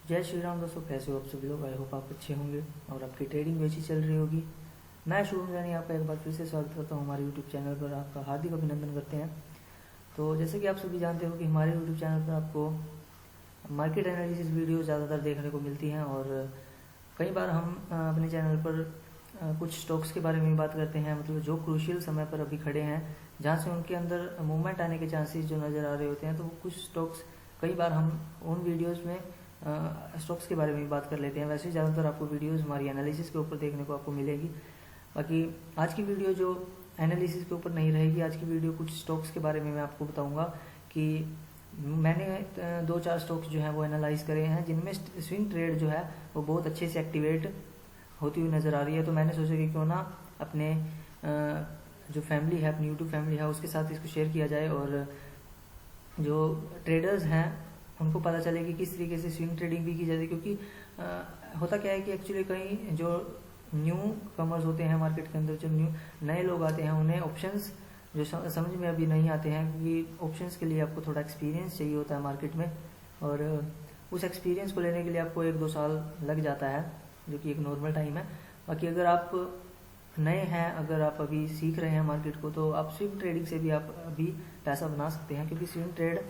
जय श्री राम दोस्तों, कैसे हो आप सभी लोग। आई होप आप अच्छे होंगे और आपकी ट्रेडिंग भी अच्छी चल रही होगी। मैं शुरू यानी आपका एक बार फिर से स्वागत करता हूँ हमारे यूट्यूब चैनल पर। आपका हार्दिक अभिनंदन करते हैं। तो जैसे कि आप सभी जानते हो कि हमारे यूट्यूब चैनल पर आपको मार्केट एनालिसिस वीडियो ज़्यादातर देखने को मिलती हैं और कई बार हम अपने चैनल पर कुछ स्टॉक्स के बारे में बात करते हैं, मतलब जो क्रूशियल समय पर अभी खड़े हैं, जहाँ से उनके अंदर मूवमेंट आने के चांसेस जो नज़र आ रहे होते हैं। तो वो कुछ स्टॉक्स कई बार हम उन वीडियोस में स्टॉक्स के बारे में बात कर लेते हैं। वैसे ज़्यादातर आपको वीडियोस हमारी एनालिसिस के ऊपर देखने को आपको मिलेगी। बाकी आज की वीडियो जो एनालिसिस के ऊपर नहीं रहेगी, आज की वीडियो कुछ स्टॉक्स के बारे में मैं आपको बताऊंगा कि मैंने 2-4 स्टॉक्स जो हैं वो एनालाइज करे हैं, जिनमें स्विंग ट्रेड जो है वो बहुत अच्छे से एक्टिवेट होती हुई नज़र आ रही है। तो मैंने सोचा कि क्यों ना अपने जो फैमिली है, अपनी यूट्यूब फैमिली है, उसके साथ इसको शेयर किया जाए और जो ट्रेडर्स हैं उनको पता चले कि किस तरीके से स्विंग ट्रेडिंग भी की जाती है। क्योंकि होता क्या है कि एक्चुअली कई जो न्यू कमर्स होते हैं मार्केट के अंदर, जो नए लोग आते हैं, उन्हें ऑप्शंस जो समझ में अभी नहीं आते हैं, क्योंकि ऑप्शंस के लिए आपको थोड़ा एक्सपीरियंस चाहिए होता है मार्केट में, और उस एक्सपीरियंस को लेने के लिए आपको 1-2 साल लग जाता है, जो कि एक नॉर्मल टाइम है। बाकी अगर आप नए हैं, अगर आप अभी सीख रहे हैं मार्केट को, तो आप स्विंग ट्रेडिंग से भी आप अभी पैसा बना सकते हैं। क्योंकि स्विंग ट्रेड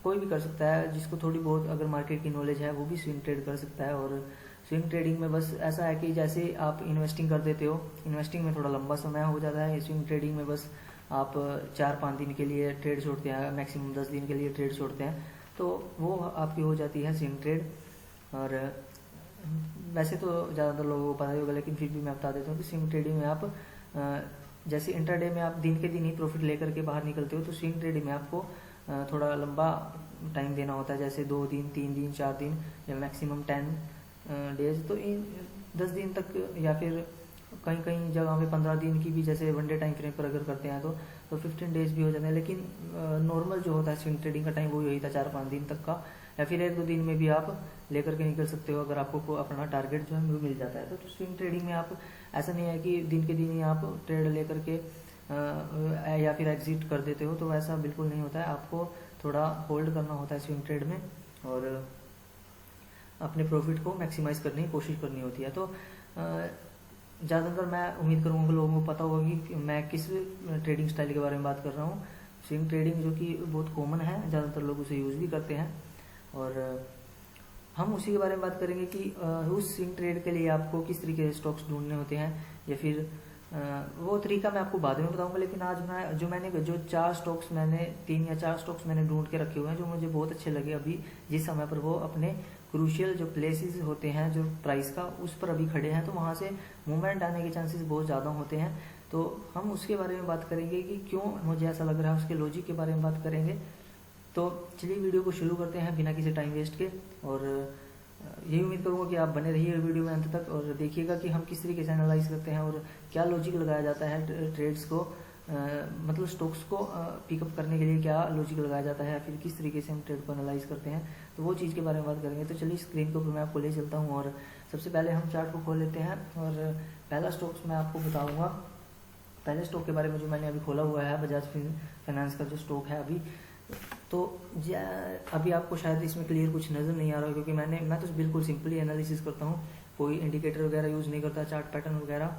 कोई भी कर सकता है, जिसको थोड़ी बहुत अगर मार्केट की नॉलेज है वो भी स्विंग ट्रेड कर सकता है। और स्विंग ट्रेडिंग में बस ऐसा है कि जैसे आप इन्वेस्टिंग कर देते हो, इन्वेस्टिंग में थोड़ा लंबा समय हो जाता है। स्विंग ट्रेडिंग में बस आप 4-5 दिन के लिए ट्रेड छोड़ते हैं, मैक्सिमम 10 दिन के लिए ट्रेड छोड़ते हैं, तो वो आपकी हो जाती है स्विंग ट्रेड। और वैसे तो ज़्यादातर लोगों को पता ही होगा, लेकिन फिर भी मैं बता देता हूँ कि स्विंग ट्रेडिंग में आप जैसे इंटरडे में आप दिन के दिन ही प्रॉफिट लेकर के बाहर निकलते हो, तो स्विंग ट्रेडिंग में आपको थोड़ा लंबा टाइम देना होता है, जैसे 2 दिन, 3 दिन, 4 दिन या मैक्सिमम 10 डेज। तो इन 10 दिन तक, या फिर कहीं कहीं जगह पे 15 दिन की भी, जैसे वनडे टाइम फ्रेम पर अगर करते हैं तो 15 डेज भी हो जाते हैं। लेकिन नॉर्मल जो होता है स्विंग ट्रेडिंग का टाइम वो यही था, 4-5 दिन तक का, या फिर 1-2 दिन में भी आप लेकर के निकल सकते हो अगर आपको अपना टारगेट जो है वो मिल जाता है। तो स्विंग ट्रेडिंग में आप ऐसा नहीं है कि दिन के दिन ही आप ट्रेड लेकर के या फिर एग्जिट कर देते हो, तो वैसा बिल्कुल नहीं होता है। आपको थोड़ा होल्ड करना होता है स्विंग ट्रेड में और अपने प्रॉफिट को मैक्सिमाइज करने की कोशिश करनी होती है। तो ज़्यादातर मैं उम्मीद करूँगा कि लोगों को पता होगा कि मैं किस ट्रेडिंग स्टाइल के बारे में बात कर रहा हूँ। स्विंग ट्रेडिंग जो कि बहुत कॉमन है, ज़्यादातर लोग उसे यूज़ भी करते हैं, और हम उसी के बारे में बात करेंगे कि उस स्विंग ट्रेड के लिए आपको किस तरीके से स्टॉक्स ढूंढने होते हैं, या फिर वो तरीका मैं आपको बाद में बताऊंगा। लेकिन आज मैंने जो 4 स्टॉक्स मैंने 3 या 4 स्टॉक्स मैंने ढूंढ के रखे हुए हैं, जो मुझे बहुत अच्छे लगे अभी जिस समय पर वो अपने क्रूशियल जो प्लेसेस होते हैं जो प्राइस का, उस पर अभी खड़े हैं, तो वहाँ से मूवमेंट आने के चांसेस बहुत ज़्यादा होते हैं। तो हम उसके बारे में बात करेंगे कि क्यों मुझे ऐसा लग रहा है, उसके लॉजिक के बारे में बात करेंगे। तो चलिए वीडियो को शुरू करते हैं बिना किसी टाइम वेस्ट के, और यही उम्मीद करूँगा कि आप बने रहिए वीडियो में अंत तक और देखिएगा कि हम किस तरीके से एनालाइज करते हैं और क्या लॉजिक लगाया जाता है ट्रेड्स को, मतलब स्टॉक्स को पिकअप करने के लिए क्या लॉजिक लगाया जाता है, फिर किस तरीके से हम ट्रेड को एनालाइज करते हैं। तो वो चीज़ के बारे में बात करेंगे। तो चलिए स्क्रीन के ऊपर मैं आपको ले चलता हूँ और सबसे पहले हम चार्ट को खोल लेते हैं। और पहला स्टॉक्स मैं आपको बताऊँगा, पहले स्टॉक के बारे में जो मैंने अभी खोला हुआ है, बजाज फाइनेंस का जो स्टॉक है अभी। तो अभी आपको शायद इसमें क्लियर कुछ नज़र नहीं आ रहा, क्योंकि मैं तो बिल्कुल सिंपली एनालिसिस करता हूँ, कोई इंडिकेटर वगैरह यूज़ नहीं करता, चार्ट पैटर्न वगैरह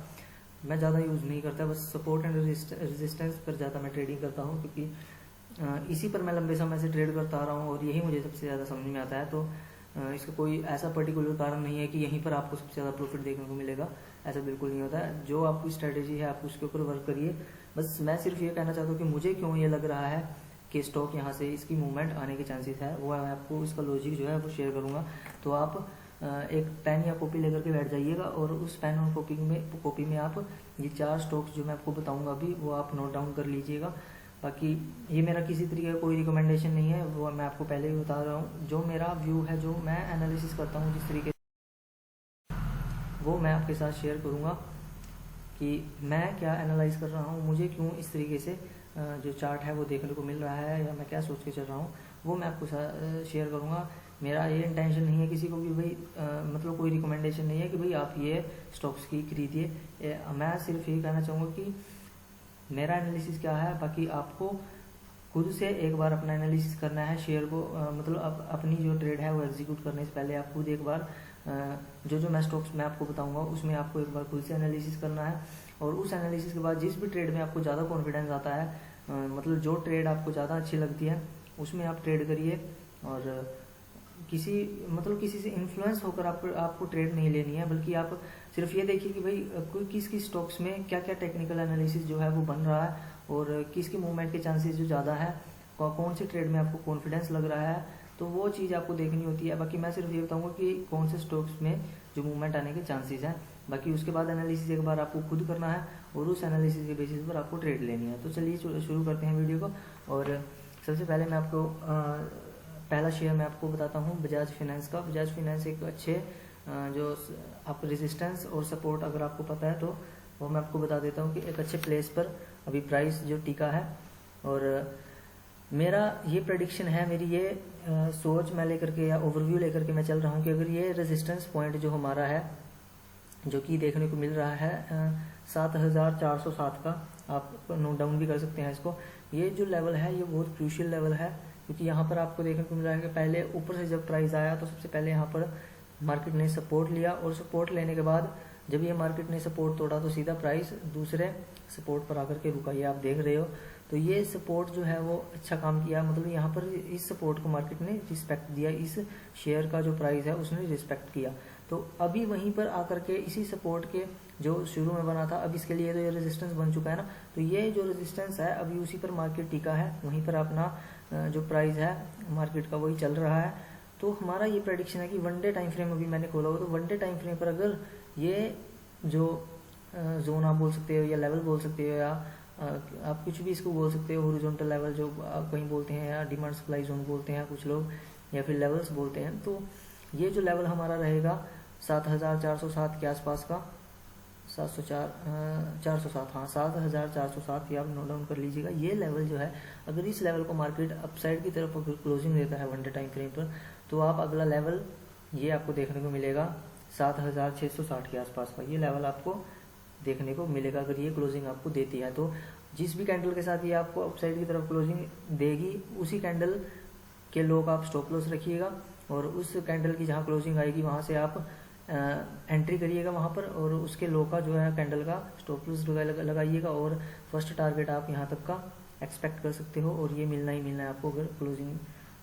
मैं ज़्यादा यूज़ नहीं करता, बस सपोर्ट एंड रेजिस्टेंस पर ज़्यादा मैं ट्रेडिंग करता हूँ, क्योंकि इसी पर मैं लंबे समय से ट्रेड करता आ रहा हूँ और यही मुझे सबसे ज़्यादा समझ में आता है। तो इसका कोई ऐसा पर्टिकुलर कारण नहीं है कि यहीं पर आपको सबसे ज़्यादा प्रॉफिट देखने को मिलेगा, ऐसा बिल्कुल नहीं होता है। जो आपकी स्ट्रेटेजी है आप उसके ऊपर वर्क करिए। बस मैं सिर्फ ये कहना चाहता हूँ कि मुझे क्यों ये लग रहा है कि स्टॉक यहाँ से इसकी मूवमेंट आने के चांसेस है, वो मैं आपको इसका लॉजिक जो है वो शेयर करूँगा। तो आप एक पेन या कॉपी लेकर के बैठ जाइएगा और उस पेन और कॉपी में आप ये 4 स्टॉक्स जो मैं आपको बताऊँगा अभी वो आप नोट डाउन कर लीजिएगा। बाकी ये मेरा किसी तरीके का कोई रिकमेंडेशन नहीं है, वो मैं आपको पहले ही बता रहा हूँ। जो मेरा व्यू है, जो मैं एनालिसिस करता हूँ जिस तरीके, वो मैं आपके साथ शेयर करूँगा कि मैं क्या एनालाइज कर रहा हूँ, मुझे क्यों इस तरीके से जो चार्ट है वो देखने को मिल रहा है, या मैं क्या सोच के चल रहा हूँ, वो मैं आपको शेयर करूँगा। मेरा ये इंटेंशन नहीं है किसी को भी भाई मतलब कोई रिकमेंडेशन नहीं है कि भाई आप ये स्टॉक्स की खरीदिए। मैं सिर्फ ये कहना चाहूँगा कि मेरा एनालिसिस क्या है, बाकी आपको खुद से एक बार अपना एनालिसिस करना है शेयर को, मतलब अपनी जो ट्रेड है वो एग्जीक्यूट करने से पहले आप खुद एक बार जो मैं स्टॉक्स मैं आपको बताऊंगा उसमें आपको एक बार खुद से एनालिसिस करना है। और उस एनालिसिस के बाद जिस भी ट्रेड में आपको ज़्यादा कॉन्फिडेंस आता है, मतलब जो ट्रेड आपको ज़्यादा अच्छी लगती है उसमें आप ट्रेड करिए। और किसी से इन्फ्लुएंस होकर आपको ट्रेड नहीं लेनी है, बल्कि आप सिर्फ ये देखिए कि भाई कोई किस स्टॉक्स में क्या क्या टेक्निकल एनालिसिस जो है वो बन रहा है और किसकी मूवमेंट के चांसेस जो ज़्यादा है, कौन से ट्रेड में आपको कॉन्फिडेंस लग रहा है, तो वो चीज़ आपको देखनी होती है। बाकी मैं सिर्फ ये बताऊंगा कि कौन से स्टॉक्स में जो मूवमेंट आने के चांसेस हैं, बाकी उसके बाद एनालिसिस एक बार आपको खुद करना है और उस एनालिसिस के बेसिस पर आपको ट्रेड लेनी है। तो चलिए शुरू करते हैं वीडियो को। और सबसे पहले मैं आपको पहला शेयर मैं आपको बताता हूँ बजाज फाइनेंस का। बजाज फाइनेंस एक अच्छे जो आप रेजिस्टेंस और सपोर्ट अगर आपको पता है तो वो मैं आपको बता देता हूँ कि एक अच्छे प्लेस पर अभी प्राइस जो टिका है। और मेरा ये प्रेडिक्शन है, मेरी ये सोच मैं लेकर के या ओवरव्यू लेकर के मैं चल रहा हूँ कि अगर ये रेजिस्टेंस पॉइंट जो हमारा है जो कि देखने को मिल रहा है 7407 का, आप नोट डाउन भी कर सकते हैं इसको। ये जो लेवल है ये बहुत क्रूशियल लेवल है, क्योंकि यहाँ पर आपको देखने को मिल रहा है कि पहले ऊपर से जब प्राइस आया तो सबसे पहले यहाँ पर मार्केट ने सपोर्ट लिया और सपोर्ट लेने के बाद जब ये मार्केट ने सपोर्ट तोड़ा तो सीधा प्राइस दूसरे सपोर्ट पर आकर के रुका, ये आप देख रहे हो। तो ये सपोर्ट जो है वो अच्छा काम किया, मतलब यहाँ पर इस सपोर्ट को मार्केट ने रिस्पेक्ट दिया, इस शेयर का जो प्राइस है उसने रिस्पेक्ट किया। तो अभी वहीं पर आकर के इसी सपोर्ट के जो शुरू में बना था, अब इसके लिए तो ये रेजिस्टेंस बन चुका है ना, तो ये जो रेजिस्टेंस है अभी उसी पर मार्केट टिका है, वहीं पर अपना जो प्राइस है मार्केट का वही चल रहा है। तो हमारा ये प्रेडिक्शन है कि वन डे टाइम फ्रेम अभी मैंने खोला हो तो वन डे टाइम फ्रेम पर अगर ये जो जोन आप बोल सकते हो या लेवल बोल सकते हो या आप कुछ भी इसको बोल सकते हो, हॉरिजॉन्टल लेवल जो आप कहीं बोलते हैं या डिमांड सप्लाई जोन बोलते हैं कुछ लोग या फिर लेवल्स बोलते हैं, तो ये जो लेवल हमारा रहेगा 7407 के आसपास का, 407, हाँ 7407 ये आप नोट डाउन कर लीजिएगा। ये लेवल जो है अगर इस लेवल को मार्केट अपसाइड की तरफ अगर क्लोजिंग देता है वन डे टाइम फ्रेम पर, तो आप अगला लेवल ये आपको देखने को मिलेगा 7660 के आसपास का, ये लेवल आपको देखने को मिलेगा अगर ये क्लोजिंग आपको देती है। तो जिस भी कैंडल के साथ ये आपको अपसाइड की तरफ क्लोजिंग देगी उसी कैंडल के लो का आप स्टॉप लॉस रखिएगा और उस कैंडल की जहाँ क्लोजिंग आएगी वहाँ से आप एंट्री करिएगा वहाँ पर, और उसके लो का जो है कैंडल का स्टॉप लॉस लगाइएगा और फर्स्ट टारगेट आप यहाँ तक का एक्सपेक्ट कर सकते हो और ये मिलना ही मिलना है आपको अगर क्लोजिंग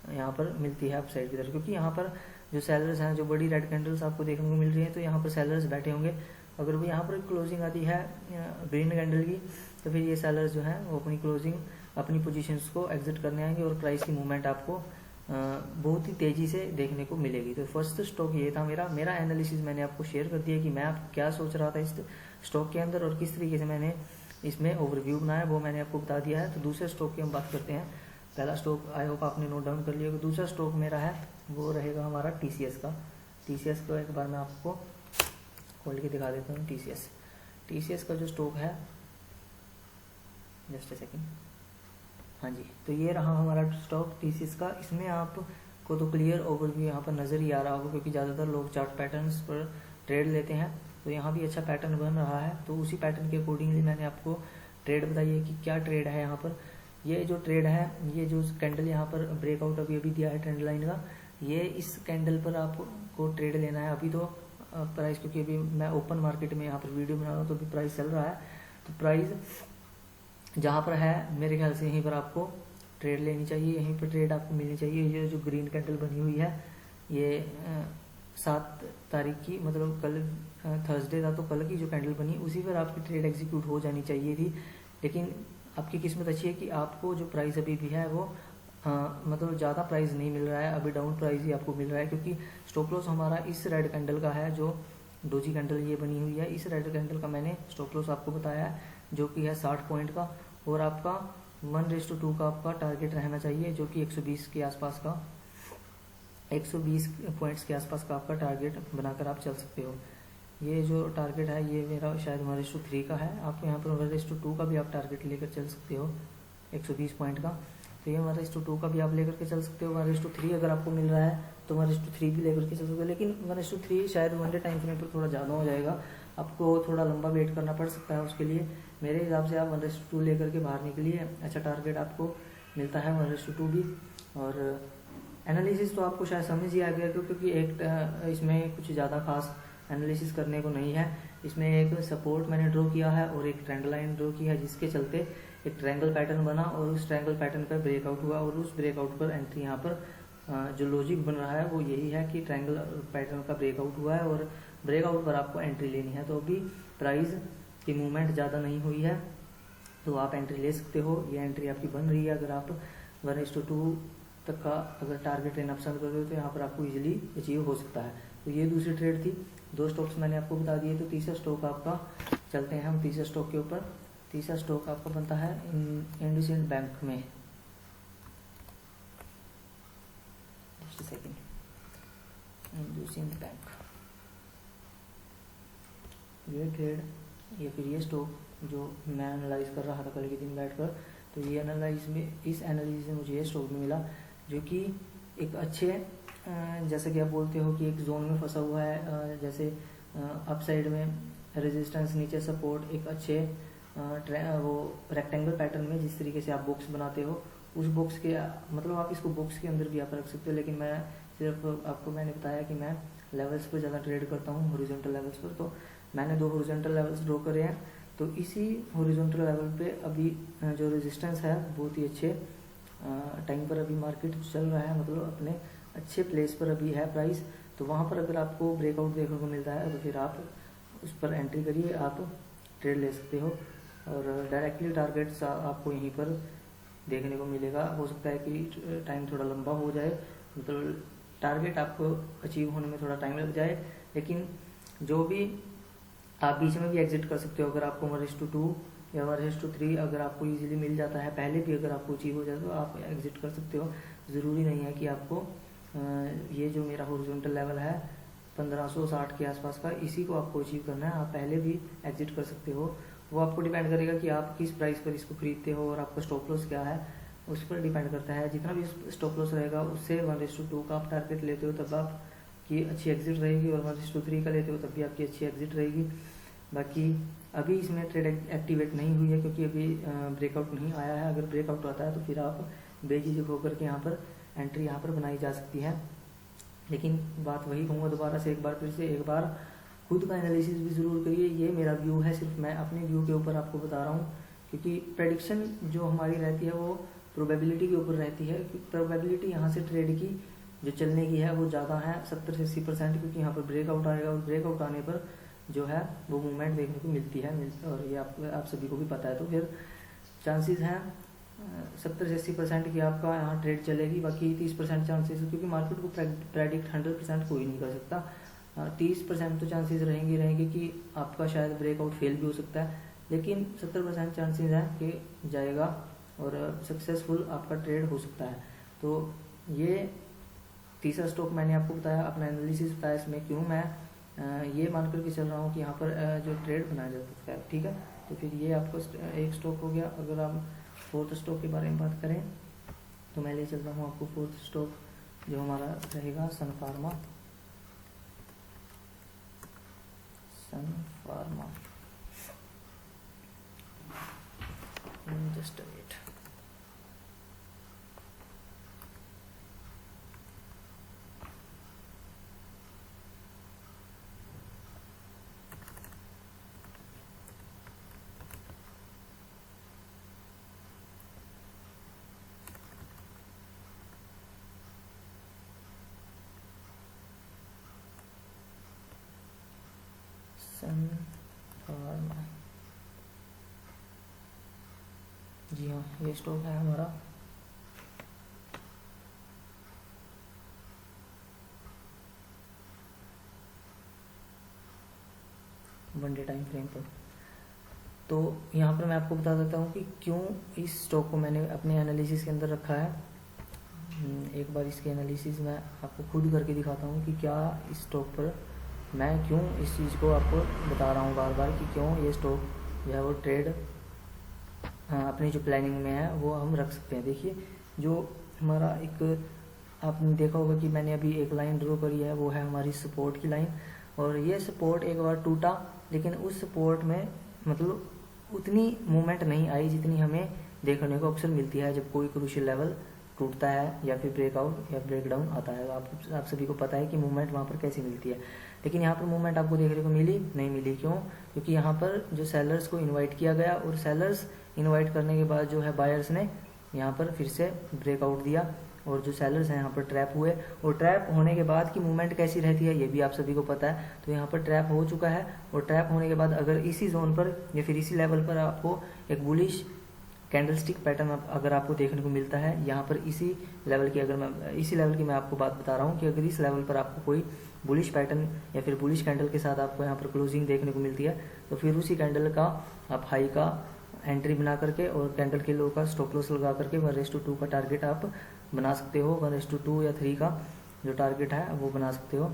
यहाँ पर मिलती है अपसाइड की तरफ। क्योंकि यहाँ पर जो सेलर्स हैं, जो बड़ी रेड कैंडल्स आपको देखने को मिल रही है, तो यहाँ पर सेलर्स बैठे होंगे। अगर वो यहाँ पर क्लोजिंग आती है ग्रीन कैंडल की तो फिर ये सेलर्स जो हैं वो अपनी क्लोजिंग अपनी पोजीशंस को एग्जिट करने आएंगे और प्राइस की मूवमेंट आपको बहुत ही तेजी से देखने को मिलेगी। तो फर्स्ट स्टॉक ये था मेरा एनालिसिस मैंने आपको शेयर कर दिया कि मैं आप क्या सोच रहा था इस स्टॉक के अंदर और किस तरीके से मैंने इसमें ओवरव्यू बनाया, वो मैंने आपको बता दिया है। तो दूसरे स्टॉक की हम बात करते हैं। पहला स्टॉक आई होप आपने नोट डाउन कर लिया। दूसरा स्टॉक मेरा है वो रहेगा हमारा टीसीएस का। टीसीएस को एक बार मैं आपको खोल के दिखा देता हूँ। टीसीएस का जो स्टॉक है, जस्ट ए सेकेंड, हाँ जी, तो ये रहा हमारा स्टॉक टीसीएस का। इसमें आपको तो क्लियर ओवरव्यू यहाँ पर नज़र ही आ रहा होगा क्योंकि ज़्यादातर लोग चार्ट पैटर्न्स पर ट्रेड लेते हैं, तो यहाँ भी अच्छा पैटर्न बन रहा है। तो उसी पैटर्न के अकॉर्डिंगली मैंने आपको ट्रेड बताई है कि क्या ट्रेड है यहाँ पर। ये जो ट्रेड है, ये जो कैंडल यहाँ पर ब्रेकआउट अभी दिया है ट्रेंड लाइन का, ये इस कैंडल पर आपको ट्रेड लेना है। अभी तो प्राइस, क्योंकि अभी मैं ओपन मार्केट में यहाँ पर वीडियो बना रहा हूँ तो अभी प्राइस चल रहा है, तो प्राइस जहाँ पर है मेरे ख्याल से यहीं पर आपको ट्रेड लेनी चाहिए, यहीं पर ट्रेड आपको मिलनी चाहिए। ये जो ग्रीन कैंडल बनी हुई है ये 7 तारीख की, मतलब कल थर्सडे था, तो कल की जो कैंडल बनी उसी पर आपकी ट्रेड एग्जीक्यूट हो जानी चाहिए थी। लेकिन आपकी किस्मत अच्छी है कि आपको जो प्राइस अभी भी है वो मतलब ज़्यादा प्राइस नहीं मिल रहा है, अभी डाउन प्राइस ही आपको मिल रहा है। क्योंकि स्टॉप लॉस हमारा इस रेड कैंडल का है, जो डोजी कैंडल ये बनी हुई है, इस रेड कैंडल का मैंने स्टॉप लॉस आपको बताया है जो कि है 60 पॉइंट का, और आपका 1:2 का आपका टारगेट रहना चाहिए जो कि 120 के आसपास का, 120 पॉइंट्स के आसपास का आपका टारगेट बनाकर आप चल सकते हो। ये जो टारगेट है ये मेरा शायद 1:3 का है, आप यहाँ पर 1:2 का भी आप टारगेट लेकर चल सकते हो 120 पॉइंट का। तो ये 1:2 का भी आप लेकर के चल सकते हो। 1:3 अगर आपको मिल रहा है तो 1:3 भी लेकर के चल सकते हो, लेकिन 1:3 शायद वन डे टाइम फ्रेम पर थोड़ा ज़्यादा हो जाएगा, आपको थोड़ा लंबा वेट करना पड़ सकता है उसके लिए। मेरे हिसाब से आप 1:2 लेकर के बाहर निकलिए। अच्छा टारगेट आपको मिलता है 1:2 भी। और एनालिसिस तो आपको शायद समझ ही आ गया, क्योंकि एक इसमें कुछ ज़्यादा खास एनालिसिस करने को नहीं है। इसमें एक सपोर्ट मैंने ड्रॉ किया है और एक ट्रेंड लाइन ड्रॉ की है, जिसके चलते एक ट्रायंगल पैटर्न बना और उस ट्रायंगल पैटर्न का ब्रेकआउट हुआ और उस ब्रेकआउट पर एंट्री यहाँ पर जो लॉजिक बन रहा है वो यही है कि ट्रायंगल पैटर्न का ब्रेकआउट हुआ है और ब्रेकआउट पर आपको एंट्री लेनी है। तो अभी प्राइस की मूवमेंट ज़्यादा नहीं हुई है तो आप एंट्री ले सकते हो। ये एंट्री आपकी बन रही है। अगर आप 1:2 तक का अगर टारगेट लेना पसंद करते हो तो यहाँ पर आपको इजीली अचीव हो सकता है। तो ये दूसरी ट्रेड थी। 2 स्टॉक्स मैंने आपको बता दिए। तो तीसरा स्टॉक आपका चलते हैं हम तीसरे स्टॉक के ऊपर। तीसरा स्टॉक आपका बनता है इंडसइंड बैंक में। जस्ट सेकेंड, इंडसइंड बैंक, ये ट्रेड या फिर ये स्टॉक जो मैं एनालाइज कर रहा था कल के दिन बैठकर, तो ये इस एनालिसिस में मुझे ये स्टॉक में मिला जो कि एक अच्छे जैसे कि आप बोलते हो कि एक जोन में फंसा हुआ है, जैसे अप साइड में रेजिस्टेंस, नीचे सपोर्ट, एक अच्छे वो रेक्टेंगल पैटर्न में जिस तरीके से आप बॉक्स बनाते हो उस बॉक्स के मतलब आप इसको बॉक्स के अंदर भी आप रख सकते हो। लेकिन मैं सिर्फ आपको मैंने बताया कि मैं लेवल्स पर ज़्यादा ट्रेड करता हूँ, हॉरिजॉन्टल लेवल्स पर। तो मैंने 2 हॉरिजॉन्टल लेवल्स ड्रॉ करे हैं। तो इसी हॉरिजॉन्टल लेवल पे अभी जो रेजिस्टेंस है बहुत ही अच्छे टाइम पर अभी मार्केट चल रहा है, मतलब अपने अच्छे प्लेस पर अभी है प्राइस। तो वहाँ पर अगर आपको ब्रेकआउट देखने को मिलता है तो फिर आप उस पर एंट्री करिए, आप ट्रेड ले सकते हो। और डायरेक्टली टारगेट्स आपको यहीं पर देखने को मिलेगा। हो सकता है कि टाइम थोड़ा लंबा हो जाए, मतलब टारगेट आपको अचीव होने में थोड़ा टाइम लग जाए, लेकिन जो भी आप बीच में भी एग्जिट कर सकते हो। अगर आपको 1:2 या 1:3 अगर आपको इजीली मिल जाता है, पहले भी अगर आपको अचीव हो जाए तो आप एग्जिट कर सकते हो। ज़रूरी नहीं है कि आपको ये जो मेरा हॉरिजॉन्टल लेवल है 1560 के आसपास का, इसी को आपको अचीव करना है। आप पहले भी एग्जिट कर सकते हो। वो आपको डिपेंड करेगा कि आप किस प्राइस पर इसको खरीदते हो और आपका स्टॉप लॉस क्या है, उस पर डिपेंड करता है। जितना भी स्टॉप लॉस रहेगा उससे 1:2 का आप टारगेट लेते हो तब आप की अच्छी एग्जिट रहेगी, और 1:3 का लेते हो तब भी आपकी अच्छी एग्जिट रहेगी। बाकी अभी इसमें ट्रेड एक्टिवेट नहीं हुई है क्योंकि अभी ब्रेकआउट नहीं आया है। अगर ब्रेकआउट आता है तो फिर आप बेझिझक होकर के यहाँ पर एंट्री यहाँ पर बनाई जा सकती है। लेकिन बात वही कहूँगा दोबारा से एक बार खुद का एनालिसिस भी ज़रूर करिए। ये मेरा व्यू है, सिर्फ मैं अपने व्यू के ऊपर आपको बता रहा हूँ, क्योंकि प्रेडिक्शन जो हमारी रहती है वो प्रोबेबिलिटी के ऊपर रहती है। प्रोबेबिलिटी यहाँ से ट्रेड की जो चलने की है वो ज़्यादा है, 70 से 80%, क्योंकि यहाँ पर ब्रेकआउट आएगा और ब्रेकआउट आने पर जो है वो मूवमेंट देखने को मिलती है, और ये आप सभी को भी पता है। तो फिर चांसेस हैं 70 से 80% की आपका यहाँ ट्रेड चलेगी। बाकी 30% चांसेस, क्योंकि मार्केट को प्रेडिक्ट 100% कोई नहीं कर सकता, 30% तो चांसेस रहेंगे कि आपका शायद ब्रेकआउट फेल भी हो सकता है, लेकिन 70% चांसेस हैं कि जाएगा और सक्सेसफुल आपका ट्रेड हो सकता है। तो ये तीसरा स्टॉक मैंने आपको बताया, अपना एनालिसिस बताया इसमें क्यों मैं ये मान करके चल रहा हूँ कि यहाँ पर जो ट्रेड बनाया जा सकता है। ठीक है, तो फिर ये आपको एक स्टॉक हो गया। अगर हम 4th स्टॉक के बारे में बात करें तो मैं ले चलता हूँ आपको 4th स्टॉक जो हमारा रहेगा सन फार्मा। जस्ट वेट, सन फार्मा, जी हाँ ये स्टॉक है हमारा। वन डे टाइम फ्रेम पर। तो यहाँ पर मैं आपको बता देता हूँ कि क्यों इस स्टॉक को मैंने अपने एनालिसिस के अंदर रखा है। एक बार इसके एनालिसिस मैं आपको खुद करके दिखाता हूँ कि क्या इस स्टॉक पर मैं क्यों इस चीज़ को आपको बता रहा हूँ बार बार कि क्यों ये स्टॉक जो है वो ट्रेड अपनी जो प्लानिंग में है वो हम रख सकते हैं। देखिए जो हमारा एक आपने देखा होगा कि मैंने अभी एक लाइन ड्रॉ करी है, वो है हमारी सपोर्ट की लाइन। और ये सपोर्ट एक बार टूटा, लेकिन उस सपोर्ट में मतलब उतनी मूवमेंट नहीं आई जितनी हमें देखने को अक्सर मिलती है जब कोई क्रूशियल लेवल टूटता है या फिर ब्रेकआउट या ब्रेकडाउन आता है। आप सभी को पता है कि मूवमेंट वहाँ पर कैसी मिलती है, लेकिन यहाँ पर मूवमेंट आपको देखने को मिली नहीं मिली। क्यों? क्योंकि यहाँ पर जो सेलर्स को इनवाइट किया गया और सेलर्स इनवाइट करने के बाद जो है बायर्स ने यहाँ पर फिर से ब्रेकआउट दिया और जो सेलर्स हैं यहाँ पर ट्रैप हुए। और ट्रैप होने के बाद की मूवमेंट कैसी रहती है ये भी आप सभी को पता है। तो यहाँ पर ट्रैप हो चुका है और ट्रैप होने के बाद अगर इसी जोन पर या फिर इसी लेवल पर आपको एक बुलिश कैंडलस्टिक पैटर्न अगर आपको देखने को मिलता है, यहाँ पर इसी लेवल की मैं आपको बात बता रहा हूँ कि अगर इस लेवल पर आपको कोई बुलिश पैटर्न या फिर बुलिश कैंडल के साथ आपको यहाँ पर क्लोजिंग देखने को मिलती है, तो फिर उसी कैंडल का आप हाई का एंट्री बना करके और कैंडल के लो का स्टॉप लॉस लगा करके 1:2 का टारगेट आप बना सकते हो। 1:2 या 3 का जो टारगेट है वो बना सकते हो।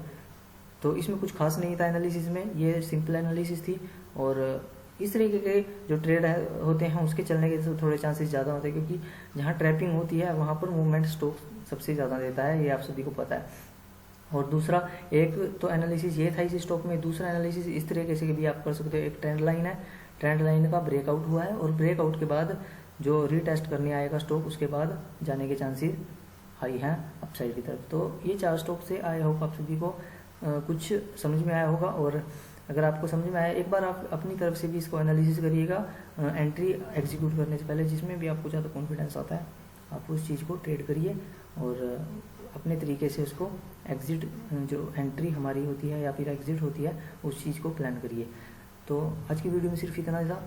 तो इसमें कुछ खास नहीं था एनालिसिस में, ये सिंपल एनालिसिस थी। और इस तरीके के जो ट्रेड होते हैं उसके चलने के थोड़े चांसेस ज़्यादा होते हैं, क्योंकि जहाँ ट्रैपिंग होती है वहाँ पर मूवमेंट स्टॉक सबसे ज़्यादा देता है, ये आप सभी को पता है। और दूसरा एक तो एनालिसिस ये था इस स्टॉक में, दूसरा एनालिसिस इस तरीके से भी आप कर सकते हो। एक ट्रेंड लाइन है, ट्रेंड लाइन का ब्रेकआउट हुआ है और ब्रेकआउट के बाद जो रीटेस्ट करने आएगा स्टॉक उसके बाद जाने के चांसेस हाई हैं अपसाइड की तरफ। तो ये 4 स्टॉक से आई होप आप सभी को कुछ समझ में आया होगा। और अगर आपको समझ में आया, एक बार आप अपनी तरफ से भी इसको एनालिसिस करिएगा एंट्री एग्जीक्यूट करने से पहले, जिसमें भी आपको ज़्यादा कॉन्फिडेंस आता है आप उस चीज़ को ट्रेड करिए और अपने तरीके से उसको एग्जिट जो एंट्री हमारी होती है या फिर एग्जिट होती है उस चीज़ को प्लान करिए। तो आज की वीडियो में सिर्फ इतना था।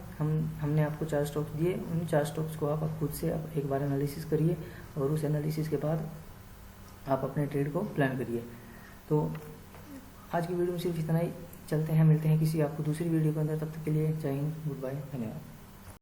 हमने आपको 4 स्टॉक्स दिए, उन 4 स्टॉक्स को आप खुद से आप एक बार एनालिसिस करिए और उस एनालिसिस के बाद आप अपने ट्रेड को प्लान करिए। तो आज की वीडियो में सिर्फ इतना ही। चलते हैं, मिलते हैं किसी आपको दूसरी वीडियो के अंदर। तब तक के लिए जय हिंद, गुड बाय, धन्यवाद।